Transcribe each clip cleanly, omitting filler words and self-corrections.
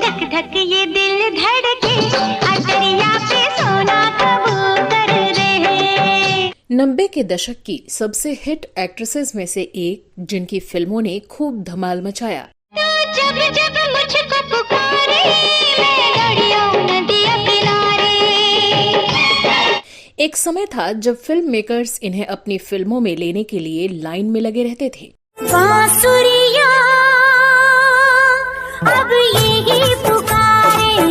धक धक ये दिल धड़के, अटरिया पे सोना कबूतर रहे। 90 के दशक की सबसे हिट एक्ट्रेसेस में से एक, जिनकी फिल्मों ने खूब धमाल मचाया। तो जब जब मुझको पुकारे, मैं दौड़ी आऊं नदिया किनारे। एक समय था जब फिल्म मेकर्स इन्हें अपनी फिल्मों में लेने के लिए लाइन में लगे रहते थे। बांसुरिया अब यही पुकारे।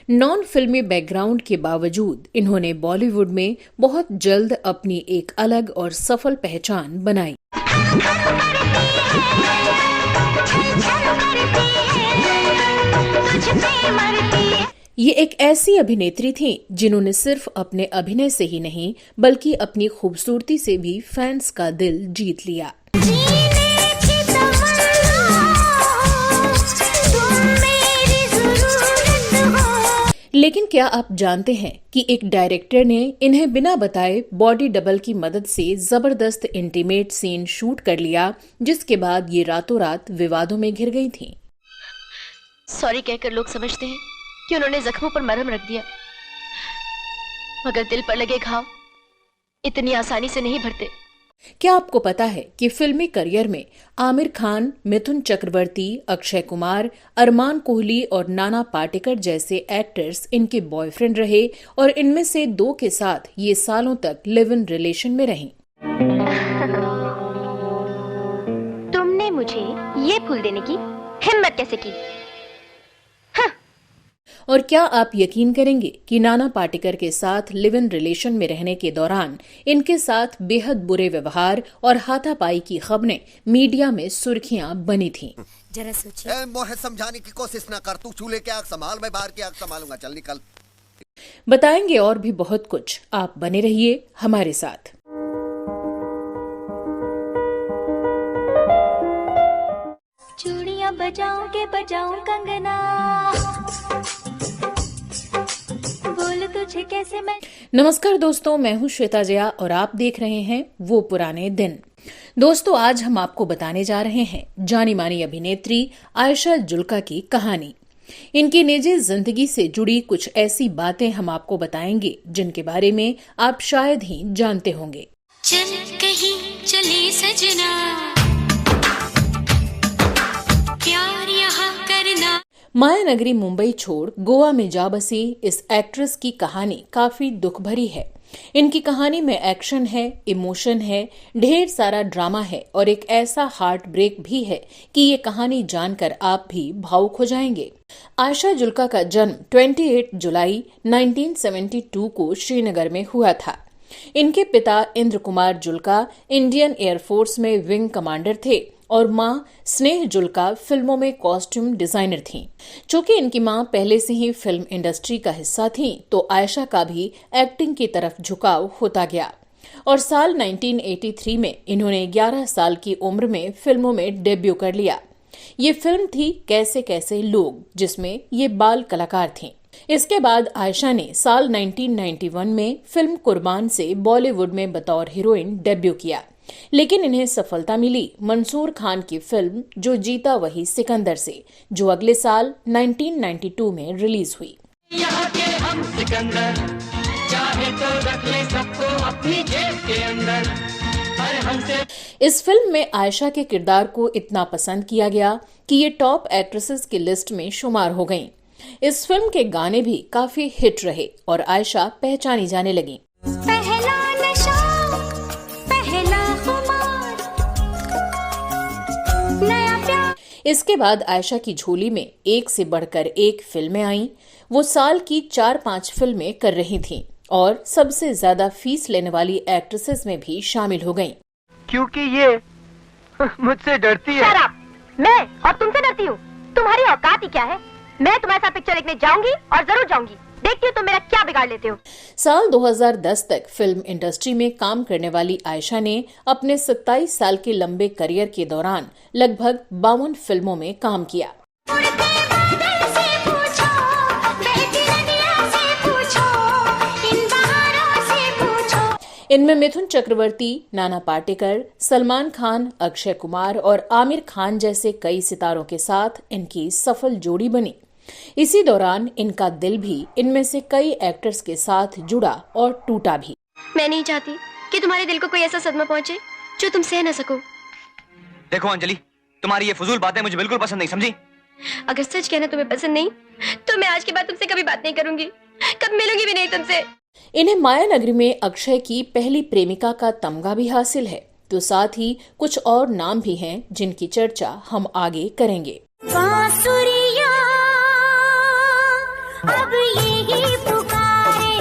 नॉन फिल्मी बैकग्राउंड के बावजूद इन्होंने बॉलीवुड में बहुत जल्द अपनी एक अलग और सफल पहचान बनाई। ये एक ऐसी अभिनेत्री थी जिन्होंने सिर्फ अपने अभिनय से ही नहीं बल्कि अपनी खूबसूरती से भी फैंस का दिल जीत लिया। लेकिन क्या आप जानते हैं कि एक डायरेक्टर ने इन्हें बिना बताए बॉडी डबल की मदद से जबरदस्त इंटीमेट सीन शूट कर लिया, जिसके बाद ये रातों रात विवादों में घिर गई थीं। सॉरी कहकर लोग समझते हैं कि उन्होंने जख्मों पर मरहम रख दिया, मगर दिल पर लगे घाव इतनी आसानी से नहीं भरते। क्या आपको पता है कि फिल्मी करियर में आमिर खान, मिथुन चक्रवर्ती, अक्षय कुमार, अरमान कोहली और नाना पाटेकर जैसे एक्टर्स इनके बॉयफ्रेंड रहे और इनमें से 2 के साथ ये सालों तक लिव इन रिलेशन में रहीं। तुमने मुझे ये फूल देने की हिम्मत कैसे की? और क्या आप यकीन करेंगे कि नाना पाटेकर के साथ लिव इन रिलेशन में रहने के दौरान इनके साथ बेहद बुरे व्यवहार और हाथापाई की खबरें मीडिया में सुर्खियां बनी थीं। जरा सोचिए। मोहे समझाने की कोशिश ना कर, तू चूल्हे की आग संभाल, मैं बाहर की आग संभालूंगा, चल निकल। बताएंगे और भी बहुत कुछ, आप बने रहिए हमारे साथ। चूड़ियां बजाऊं के बजाऊं कंगना, बोल तुझे कैसे मैं। नमस्कार दोस्तों, मैं हूं श्वेता जया और आप देख रहे हैं वो पुराने दिन। दोस्तों, आज हम आपको बताने जा रहे हैं जानी मानी अभिनेत्री आयशा जुल्का की कहानी। इनकी निजी जिंदगी से जुड़ी कुछ ऐसी बातें हम आपको बताएंगे जिनके बारे में आप शायद ही जानते होंगे। चल कहीं चले सजना, प्यार यहाँ करना। माया नगरी मुंबई छोड़ गोवा में जा बसी इस एक्ट्रेस की कहानी काफी दुख भरी है। इनकी कहानी में एक्शन है, इमोशन है, ढेर सारा ड्रामा है और एक ऐसा हार्ट ब्रेक भी है कि ये कहानी जानकर आप भी भावुक हो जाएंगे। आयशा जुल्का का जन्म 28 जुलाई 1972 को श्रीनगर में हुआ था। इनके पिता इंद्र कुमार जुल्का इंडियन एयरफोर्स में विंग कमांडर थे और मां स्नेह जुल्का फिल्मों में कॉस्ट्यूम डिजाइनर थीं। चूंकि इनकी मां पहले से ही फिल्म इंडस्ट्री का हिस्सा थीं, तो आयशा का भी एक्टिंग की तरफ झुकाव होता गया और साल 1983 में इन्होंने 11 साल की उम्र में फिल्मों में डेब्यू कर लिया। ये फिल्म थी कैसे कैसे लोग, जिसमें ये बाल कलाकार थीं। इसके बाद आयशा ने साल 1991 में फिल्म कुर्बान से बॉलीवुड में बतौर हीरोइन डेब्यू किया, लेकिन इन्हें सफलता मिली मंसूर खान की फिल्म जो जीता वही सिकंदर से, जो अगले साल 1992 में रिलीज हुई। यहाँ के हम सिकंदर, चाहे तो रख ले सबको अपनी जेब के अंदर। अरे हमसे इस फिल्म में आयशा के किरदार को इतना पसंद किया गया कि ये टॉप एक्ट्रेसेस की लिस्ट में शुमार हो गईं। इस फिल्म के गाने भी काफी हिट रहे और आयशा पहचानी जाने लगी। पहला नशा, पहला खुमार, नया प्यार। इसके बाद आयशा की झोली में एक से बढ़कर एक फिल्में आईं। वो साल की 4-5 फिल्में कर रही थीं और सबसे ज्यादा फीस लेने वाली एक्ट्रेसेस में भी शामिल हो गईं। क्योंकि ये मुझसे डरती है। मैं और तुमसे डरती हूँ? तुम्हारी औकात ही क्या है? मैं तुम्हारे साथ पिक्चर देखने जाऊंगी और जरूर जाऊंगी। देखती हूँ तुम मेरा क्या बिगाड़ लेते हो। साल 2010 तक फिल्म इंडस्ट्री में काम करने वाली आयशा ने अपने 27 साल के लंबे करियर के दौरान लगभग 52 फिल्मों में काम किया। इनमें मिथुन चक्रवर्ती, नाना पाटेकर, सलमान खान, अक्षय कुमार और आमिर खान जैसे कई सितारों के साथ इनकी सफल जोड़ी बनी। इसी दौरान इनका दिल भी इनमें से कई एक्टर्स के साथ जुड़ा और टूटा भी। मैं नहीं चाहती कि तुम्हारे दिल को कोई ऐसा सदमा पहुंचे जो तुम सह न सको। देखो अंजलि, तुम्हारी ये फजूल बातें मुझे बिल्कुल पसंद नहीं, समझी? अगर सच कहना तुम्हें पसंद नहीं तो मैं आज के बाद तुमसे कभी बात नहीं करूंगी, कब मिलूंगी भी नहीं तुमसे। इन्हें माया नगरी में अक्षय की पहली प्रेमिका का तमगा भी हासिल है, तो साथ ही कुछ और नाम भी हैं जिनकी चर्चा हम आगे करेंगे। बांसुरियां अब यही पुकारे।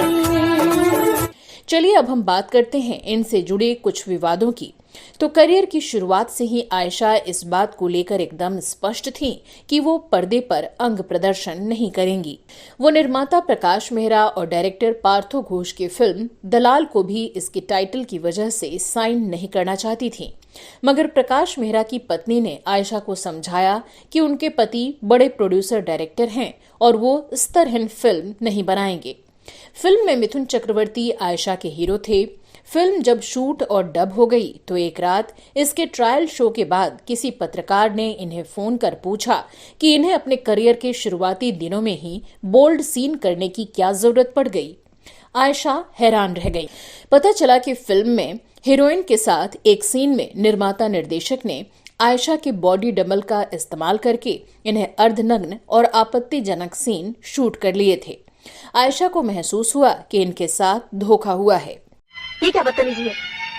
चलिए अब हम बात करते हैं इनसे जुड़े कुछ विवादों की। तो करियर की शुरुआत से ही आयशा इस बात को लेकर एकदम स्पष्ट थीं कि वो पर्दे पर अंग प्रदर्शन नहीं करेंगी। वो निर्माता प्रकाश मेहरा और डायरेक्टर पार्थो घोष की फिल्म दलाल को भी इसके टाइटल की वजह से साइन नहीं करना चाहती थीं। मगर प्रकाश मेहरा की पत्नी ने आयशा को समझाया कि उनके पति बड़े प्रोड्यूसर डायरेक्टर हैं और वो स्तरहीन फिल्म नहीं बनाएंगे। फिल्म में मिथुन चक्रवर्ती आयशा के हीरो थे। फिल्म जब शूट और डब हो गई तो एक रात इसके ट्रायल शो के बाद किसी पत्रकार ने इन्हें फोन कर पूछा कि इन्हें अपने करियर के शुरुआती दिनों में ही बोल्ड सीन करने की क्या जरूरत पड़ गई। आयशा हैरान रह गई। पता चला कि फिल्म में हीरोइन के साथ एक सीन में निर्माता निर्देशक ने आयशा के बॉडी डबल का इस्तेमाल करके इन्हें अर्धनग्न और आपत्तिजनक सीन शूट कर लिए थे। आयशा को महसूस हुआ कि इनके साथ धोखा हुआ है। ये क्या बदतमीजी है?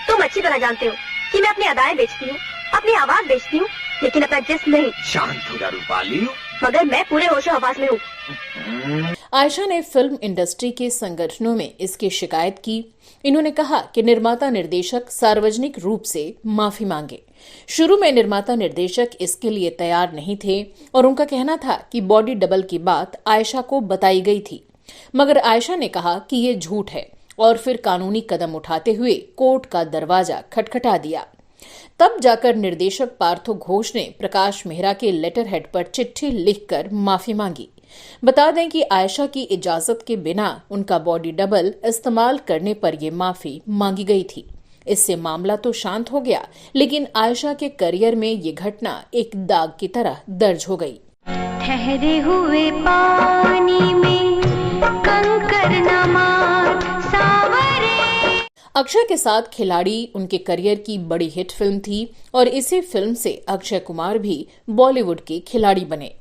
तुम अच्छी तरह जानते हो कि मैं अपनी अदाएं बेचती हूँ, अपनी आवाज बेचती हूँ, लेकिन अपना जिस्म नहीं। शांत हो जा रूपाली। मगर मैं पूरे होशो हवास में हूँ। आयशा ने फिल्म इंडस्ट्री के संगठनों में इसकी शिकायत की। इन्होंने कहा कि निर्माता निर्देशक सार्वजनिक रूप से माफी मांगे। शुरू में निर्माता निर्देशक इसके लिए तैयार नहीं थे और उनका कहना था कि बॉडी डबल की बात आयशा को बताई गई थी, मगर आयशा ने कहा कि ये झूठ है और फिर कानूनी कदम उठाते हुए कोर्ट का दरवाजा खटखटा दिया। तब जाकर निर्देशक पार्थो घोष ने प्रकाश मेहरा के लेटर हेड पर चिट्ठी लिखकर माफी मांगी। बता दें कि आयशा की इजाजत के बिना उनका बॉडी डबल इस्तेमाल करने पर ये माफी मांगी गई थी। इससे मामला तो शांत हो गया, लेकिन आयशा के करियर में ये घटना एक दाग की तरह दर्ज हो गई। ठहरे हुए पानी में कंकर न मार सावरे। अक्षय के साथ खिलाड़ी उनके करियर की बड़ी हिट फिल्म थी और इसी फिल्म से अक्षय कुमार भी बॉलीवुड के खिलाड़ी बने।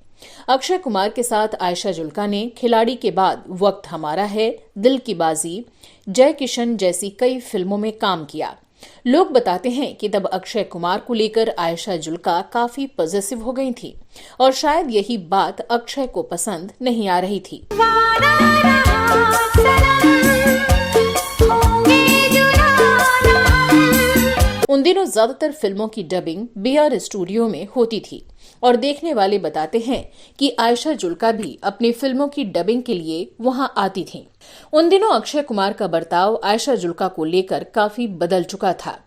अक्षय कुमार के साथ आयशा जुल्का ने खिलाड़ी के बाद वक्त हमारा है, दिल की बाजी, जय किशन जैसी कई फिल्मों में काम किया। लोग बताते हैं कि तब अक्षय कुमार को लेकर आयशा जुल्का काफी पॉजिटिव हो गई थी और शायद यही बात अक्षय को पसंद नहीं आ रही थी। उन दिनों ज्यादातर फिल्मों की डबिंग बीआर स्टूडियो में होती थी और देखने वाले बताते हैं कि आयशा जुल्का भी अपनी फिल्मों की डबिंग के लिए वहां आती थीं। उन दिनों अक्षय कुमार का बर्ताव आयशा जुल्का को लेकर काफी बदल चुका था।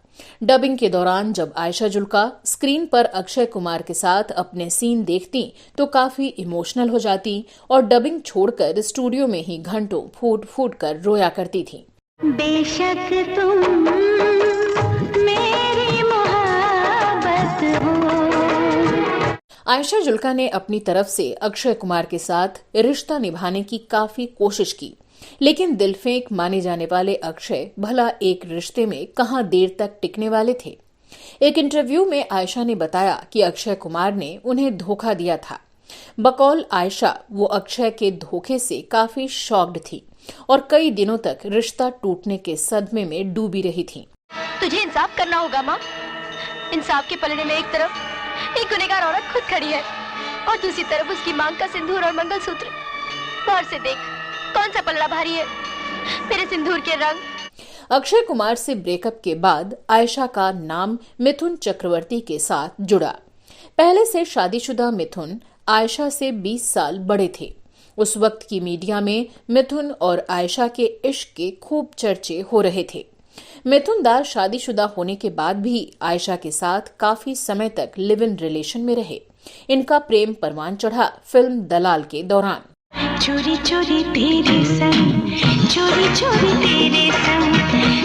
डबिंग के दौरान जब आयशा जुल्का स्क्रीन पर अक्षय कुमार के साथ अपने सीन देखती तो काफी इमोशनल हो जाती और डबिंग छोड़कर स्टूडियो में ही घंटों फूट फूट कर रोया करती थी। बेशक तुम मेरी मोहब्बत हो। आयशा जुल्का ने अपनी तरफ से अक्षय कुमार के साथ रिश्ता निभाने की काफी कोशिश की, लेकिन दिलफेंक माने जाने वाले अक्षय भला एक रिश्ते में कहां देर तक टिकने वाले थे। एक इंटरव्यू में आयशा ने बताया कि अक्षय कुमार ने उन्हें धोखा दिया था। बकौल आयशा, वो अक्षय के धोखे से काफी शॉक्ड थी और कई दिनों तक रिश्ता टूटने के सदमे में डूबी रही थी। तुझे इंसाफ करना होगा माँ। इंसाफ के पलड़े में एक तरफ एक गुनहगार औरत खुद खड़ी है और दूसरी तरफ उसकी मांग का सिंदूर और मंगलसूत्र। गौर से देख कौन सा पलड़ा भारी है, मेरे सिंदूर के रंग। अक्षय कुमार से ब्रेकअप के बाद आयशा का नाम मिथुन चक्रवर्ती के साथ जुड़ा। पहले से शादीशुदा मिथुन आयशा से 20 साल बड़े थे। उस वक्त की मीडिया में मिथुन और आयशा के इश्क के खूब चर्चे हो रहे थे। मिथुनदार शादीशुदा होने के बाद भी आयशा के साथ काफी समय तक लिव इन रिलेशन में रहे। इनका प्रेम परवान चढ़ा फिल्म दलाल के दौरान। चोरी चोरी तेरे संग, चोरी चोरी तेरे संग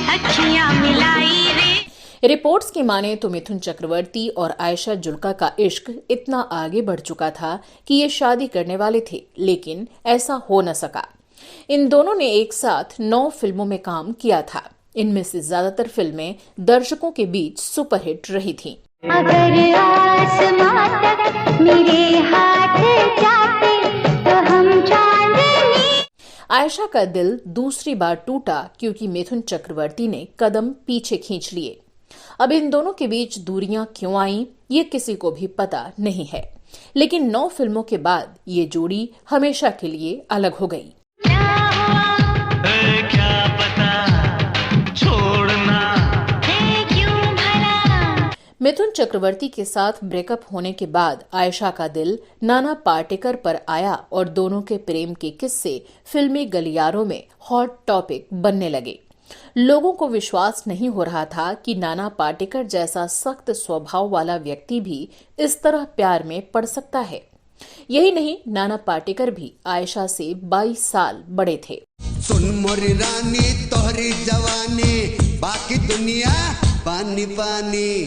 अखियां मिलाई रे। रिपोर्ट्स की माने तो मिथुन चक्रवर्ती और आयशा जुल्का का इश्क इतना आगे बढ़ चुका था कि ये शादी करने वाले थे, लेकिन ऐसा हो न सका। इन दोनों ने एक साथ 9 फिल्मों में काम किया था। इनमें से ज्यादातर फिल्में दर्शकों के बीच सुपरहिट रही थीं। अगर आसमां तक मेरे हाथ जाते तो हम चांदनी। आयशा का दिल दूसरी बार टूटा क्योंकि मिथुन चक्रवर्ती ने कदम पीछे खींच लिए। अब इन दोनों के बीच दूरियां क्यों आईं, ये किसी को भी पता नहीं है, लेकिन 9 फिल्मों के बाद ये जोड़ी हमेशा के लिए अलग हो गई। क्या पता छोड़ना क्यों भला। मिथुन चक्रवर्ती के साथ ब्रेकअप होने के बाद आयशा का दिल नाना पाटेकर पर आया और दोनों के प्रेम के किस्से फिल्मी गलियारों में हॉट टॉपिक बनने लगे। लोगों को विश्वास नहीं हो रहा था कि नाना पाटेकर जैसा सख्त स्वभाव वाला व्यक्ति भी इस तरह प्यार में पड़ सकता है। यही नहीं, नाना पाटेकर भी आयशा से 22 साल बड़े थे। सुन मोरी रानी तोहरी जवानी, बाकी दुनिया पानी पानी।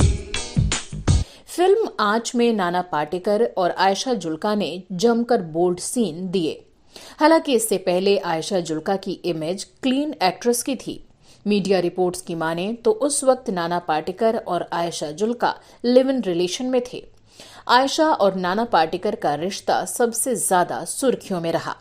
फिल्म आंच में नाना पाटेकर और आयशा जुल्का ने जमकर बोल्ड सीन दिए। हालांकि इससे पहले आयशा जुल्का की इमेज क्लीन एक्ट्रेस की थी। मीडिया रिपोर्ट्स की माने तो उस वक्त नाना पाटेकर और Ayesha Jhulka live in relation में थे। आयशा और नाना पाटेकर का रिश्ता सबसे ज्यादा सुर्खियों में रहा।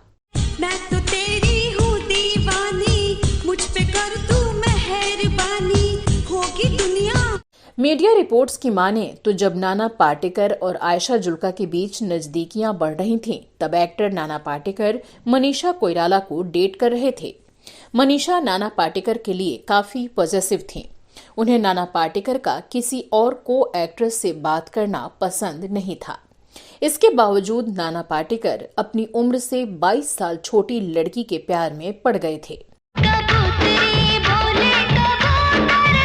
मैं तो तेरी हूँ दीवानी, मुझ पे कर तू मेहरबानी, होगी दुनिया। मीडिया रिपोर्ट्स की माने तो जब नाना पाटेकर और आयशा जुल्का के बीच नजदीकियां बढ़ रही थीं, तब एक्टर नाना पाटेकर मनीषा कोइराला को डेट कर रहे थे। मनीषा नाना पाटेकर के लिए काफी पॉजिटिव थीं। उन्हें नाना पाटेकर का किसी और को एक्ट्रेस से बात करना पसंद नहीं था। इसके बावजूद नाना पाटेकर अपनी उम्र से 22 साल छोटी लड़की के प्यार में पड़ गए थे। कबूतरी बोले कबूतर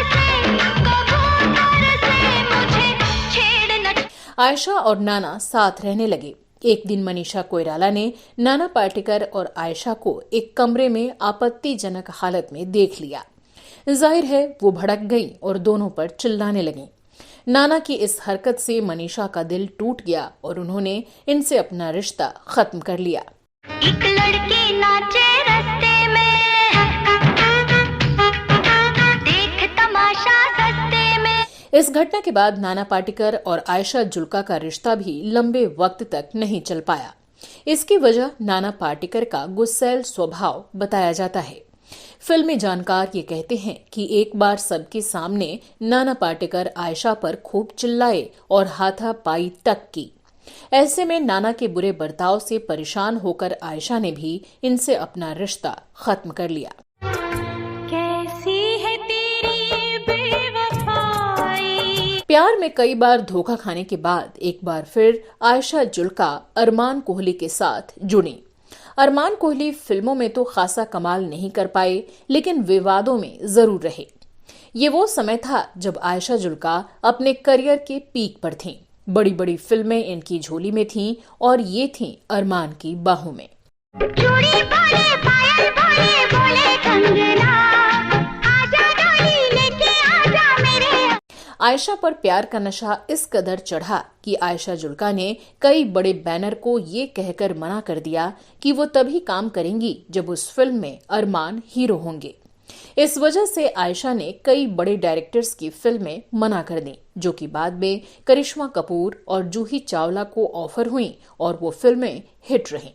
से मुझे छेड़ना। आयशा और नाना साथ रहने लगे। एक दिन मनीषा कोइराला ने नाना पाटेकर और आयशा को एक कमरे में आपत्तिजनक हालत में देख लिया। जाहिर है वो भड़क गईं और दोनों पर चिल्लाने लगीं। नाना की इस हरकत से मनीषा का दिल टूट गया और उन्होंने इनसे अपना रिश्ता खत्म कर लिया। एक लड़की नाचे रास्ते में, देख तमाशा सस्ते में। इस घटना के बाद नाना पाटेकर और आयशा जुल्का का रिश्ता भी लंबे वक्त तक नहीं चल पाया। इसकी वजह नाना पाटेकर का गुस्सैल स्वभाव बताया जाता है। फिल्मी जानकार ये कहते हैं कि एक बार सबके सामने नाना पाटेकर आयशा पर खूब चिल्लाए और हाथापाई तक की। ऐसे में नाना के बुरे बर्ताव से परेशान होकर आयशा ने भी इनसे अपना रिश्ता खत्म कर लिया। कैसी है तेरी बेवफाई। प्यार में कई बार धोखा खाने के बाद एक बार फिर आयशा जुल्का अरमान कोहली के साथ जुड़ी। अरमान कोहली फिल्मों में तो खासा कमाल नहीं कर पाए, लेकिन विवादों में जरूर रहे। ये वो समय था जब आयशा जुल्का अपने करियर के पीक पर थीं। बड़ी बड़ी फिल्में इनकी झोली में थीं और ये थीं अरमान की बाहों में। चूड़ी बोले पायल बोले बोले कंगना, आजा डोली लेके आजा मेरे। आयशा पर प्यार का नशा इस कदर चढ़ा कि आयशा जुल्का ने कई बड़े बैनर को ये कहकर मना कर दिया कि वो तभी काम करेंगी जब उस फिल्म में अरमान हीरो होंगे। इस वजह से आयशा ने कई बड़े डायरेक्टर्स की फिल्में मना कर दी, जो कि बाद में करिश्मा कपूर और जूही चावला को ऑफर हुई और वो फिल्में हिट रहीं।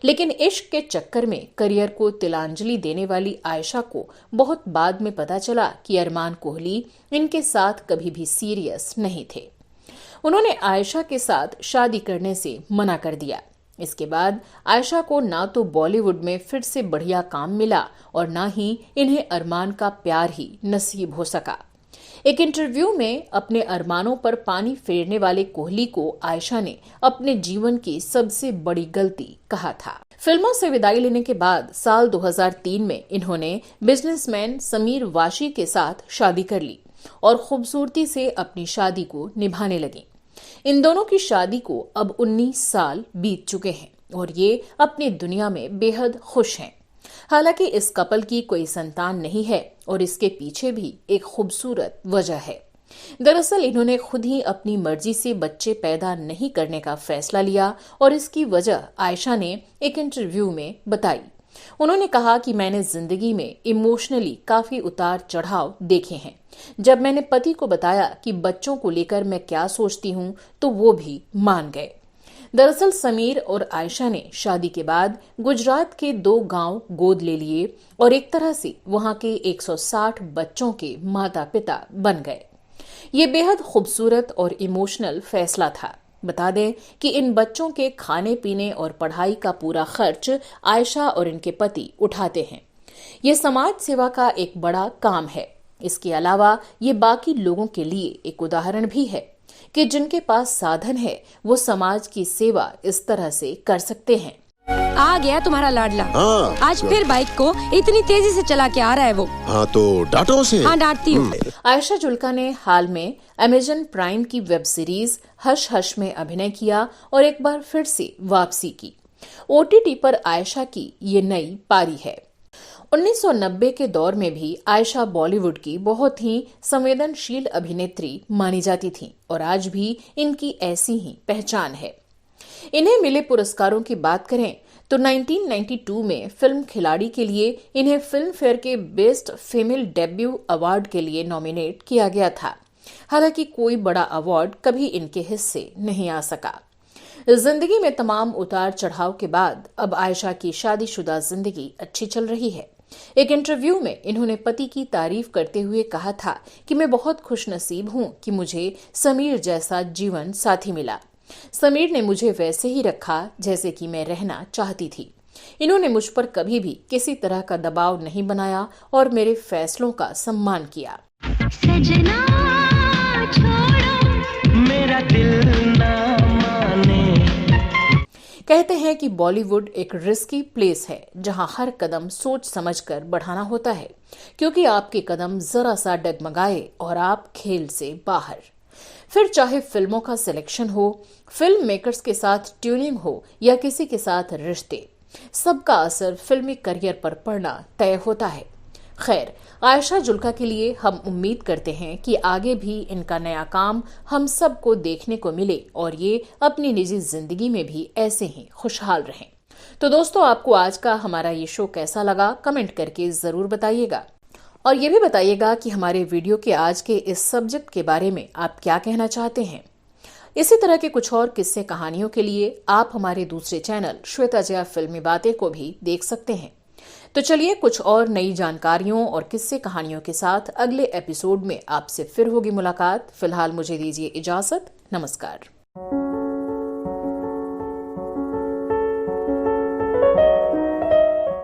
लेकिन इश्क के चक्कर में करियर को तिलांजलि देने वाली आयशा को बहुत बाद में पता चला कि अरमान कोहली इनके साथ कभी भी सीरियस नहीं थे। उन्होंने आयशा के साथ शादी करने से मना कर दिया। इसके बाद आयशा को ना तो बॉलीवुड में फिर से बढ़िया काम मिला और ना ही इन्हें अरमान का प्यार ही नसीब हो सका। एक इंटरव्यू में अपने अरमानों पर पानी फेरने वाले कोहली को आयशा ने अपने जीवन की सबसे बड़ी गलती कहा था। फिल्मों से विदाई लेने के बाद साल 2003 में इन्होंने बिजनेसमैन समीर वाशी के साथ शादी कर ली और खूबसूरती से अपनी शादी को निभाने लगी। इन दोनों की शादी को अब 19 साल बीत चुके हैं। और ये अपनी दुनिया में बेहद खुश हैं। हालांकि इस कपल की कोई संतान नहीं है और इसके पीछे भी एक खूबसूरत वजह है। दरअसल इन्होंने खुद ही अपनी मर्जी से बच्चे पैदा नहीं करने का फैसला लिया और इसकी वजह आयशा ने एक इंटरव्यू में बताई। उन्होंने कहा कि मैंने जिंदगी में इमोशनली काफी उतार चढ़ाव देखे हैं। जब मैंने पति को बताया कि बच्चों को लेकर मैं क्या सोचती हूं तो वो भी मान गए। दरअसल समीर और आयशा ने शादी के बाद गुजरात के 2 गांव गोद ले लिए और एक तरह से वहां के 160 बच्चों के माता पिता बन गए। ये बेहद खूबसूरत और इमोशनल फैसला था। बता दें कि इन बच्चों के खाने पीने और पढ़ाई का पूरा खर्च आयशा और इनके पति उठाते हैं। ये समाज सेवा का एक बड़ा काम है। इसके अलावा ये बाकी लोगों के लिए एक उदाहरण भी है कि जिनके पास साधन है वो समाज की सेवा इस तरह से कर सकते हैं। आ गया तुम्हारा लाडला। हाँ, आज फिर बाइक को इतनी तेजी से चला के आ रहा है वो। हाँ तो डांटो से। हाँ डांटती हूँ। आयशा जुल्का ने हाल में अमेजन प्राइम की वेब सीरीज हश हश में अभिनय किया और एक बार फिर से वापसी की। OTT पर आयशा की ये नई पारी है। 1990 के दौर में भी आयशा बॉलीवुड की बहुत ही संवेदनशील अभिनेत्री मानी जाती थी और आज भी इनकी ऐसी ही पहचान है। इन्हें मिले पुरस्कारों की बात करें तो 1992 में फिल्म खिलाड़ी के लिए इन्हें फिल्म फेयर के बेस्ट फीमेल डेब्यू अवार्ड के लिए नॉमिनेट किया गया था। हालांकि कोई बड़ा अवार्ड कभी इनके हिस्से नहीं आ सका। जिंदगी में तमाम उतार चढ़ाव के बाद अब आयशा की शादीशुदा जिंदगी अच्छी चल रही है। एक इंटरव्यू में इन्होंने पति की तारीफ करते हुए कहा था कि मैं बहुत खुशनसीब हूं कि मुझे समीर जैसा जीवन साथी मिला। समीर ने मुझे वैसे ही रखा जैसे कि मैं रहना चाहती थी। इन्होंने मुझ पर कभी भी किसी तरह का दबाव नहीं बनाया और मेरे फैसलों का सम्मान किया। सजना छोड़ो मेरा दिल ना माने। कहते हैं कि बॉलीवुड एक रिस्की प्लेस है जहां हर कदम सोच समझकर बढ़ाना होता है, क्योंकि आपके कदम जरा सा डगमगाए और आप खेल से बाहर। फिर चाहे फिल्मों का सिलेक्शन हो, फिल्म मेकर्स के साथ ट्यूनिंग हो या किसी के साथ रिश्ते, सबका असर फिल्मी करियर पर पड़ना तय होता है। खैर, आयशा जुल्का के लिए हम उम्मीद करते हैं कि आगे भी इनका नया काम हम सबको देखने को मिले और ये अपनी निजी जिंदगी में भी ऐसे ही खुशहाल रहें। तो दोस्तों, आपको आज का हमारा ये शो कैसा लगा कमेंट करके जरूर बताइएगा और ये भी बताइएगा कि हमारे वीडियो के आज के इस सब्जेक्ट के बारे में आप क्या कहना चाहते हैं। इसी तरह के कुछ और किस्से कहानियों के लिए आप हमारे दूसरे चैनल श्वेता जया फिल्मी बातें को भी देख सकते हैं। तो चलिए, कुछ और नई जानकारियों और किस्से कहानियों के साथ अगले एपिसोड में आपसे फिर होगी मुलाकात। फिलहाल मुझे दीजिए इजाजत। नमस्कार।